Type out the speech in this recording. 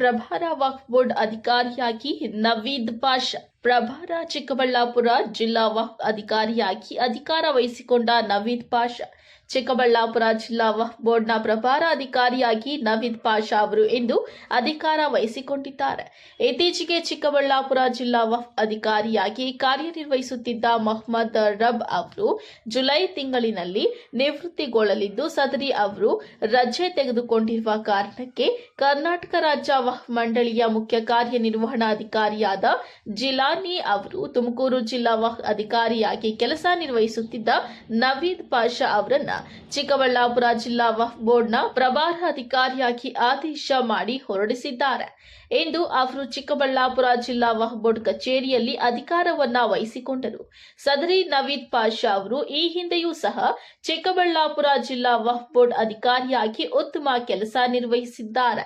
ಪ್ರಭಾರ ವಕ್ಫ್ ಬೋರ್ಡ್ ಅಧಿಕಾರಿಯಾಗಿ ನವೀದ್ ಪಾಷಾ. ಪ್ರಭಾರ ಚಿಕ್ಕಬಳ್ಳಾಪುರ ಜಿಲ್ಲಾ ವಕ್ಫ್ ಅಧಿಕಾರಿಯಾಗಿ ಅಧಿಕಾರ ವಹಿಸಿಕೊಂಡ ನವೀದ್ ಪಾಷಾ ಚಿಕ್ಕಬಳ್ಳಾಪುರ ಜಿಲ್ಲಾ ವಕ್ಫ್ ಬೋರ್ಡ್ನ ಪ್ರಭಾರ ಅಧಿಕಾರಿಯಾಗಿ ನವೀದ್ ಪಾಷಾ ಅವರು ಇಂದು ಅಧಿಕಾರ ವಹಿಸಿಕೊಂಡಿದ್ದಾರೆ. ಇತ್ತೀಚೆಗೆ ಚಿಕ್ಕಬಳ್ಳಾಪುರ ಜಿಲ್ಲಾ ವಕ್ಫ್ ಅಧಿಕಾರಿಯಾಗಿ ಕಾರ್ಯನಿರ್ವಹಿಸುತ್ತಿದ್ದ ಮೊಹಮ್ಮದ್ ರಬ್ ಅವರು ಜುಲೈ ತಿಂಗಳಿನಲ್ಲಿ ನಿವೃತ್ತಿಗೊಳ್ಳಲಿದ್ದು, ಸದರಿ ಅವರು ರಜೆ ತೆಗೆದುಕೊಂಡಿರುವ ಕಾರಣಕ್ಕೆ ಕರ್ನಾಟಕ ರಾಜ್ಯ ವಕ್ಫ್ ಮಂಡಳಿಯ ಮುಖ್ಯ ಕಾರ್ಯನಿರ್ವಹಣಾಧಿಕಾರಿಯಾದ ಜಿಲಾನಿ ಅವರು ತುಮಕೂರು ಜಿಲ್ಲಾ ವಕ್ಫ್ ಅಧಿಕಾರಿಯಾಗಿ ಕೆಲಸ ನಿರ್ವಹಿಸುತ್ತಿದ್ದ ನವೀದ್ ಪಾಷಾ ಅವರನ್ನ ಚಿಕ್ಕಬಳ್ಳಾಪುರ ಜಿಲ್ಲಾ ವಕ್ಫ್ ಬೋರ್ಡ್ನ ಪ್ರಭಾರ ಅಧಿಕಾರಿಯಾಗಿ ಆದೇಶ ಮಾಡಿ ಹೊರಡಿಸಿದ್ದಾರೆ. ಇಂದು ಅವರು ಚಿಕ್ಕಬಳ್ಳಾಪುರ ಜಿಲ್ಲಾ ವಕ್ಫ್ ಬೋರ್ಡ್ ಕಚೇರಿಯಲ್ಲಿ ಅಧಿಕಾರವನ್ನ ವಹಿಸಿಕೊಂಡರು. ಸದರಿ ನವೀದ್ ಪಾಷಾ ಅವರು ಈ ಹಿಂದೆಯೂ ಸಹ ಚಿಕ್ಕಬಳ್ಳಾಪುರ ಜಿಲ್ಲಾ ವಕ್ಫ್ ಬೋರ್ಡ್ ಅಧಿಕಾರಿಯಾಗಿ ಉತ್ತಮ ಕೆಲಸ ನಿರ್ವಹಿಸಿದ್ದಾರೆ.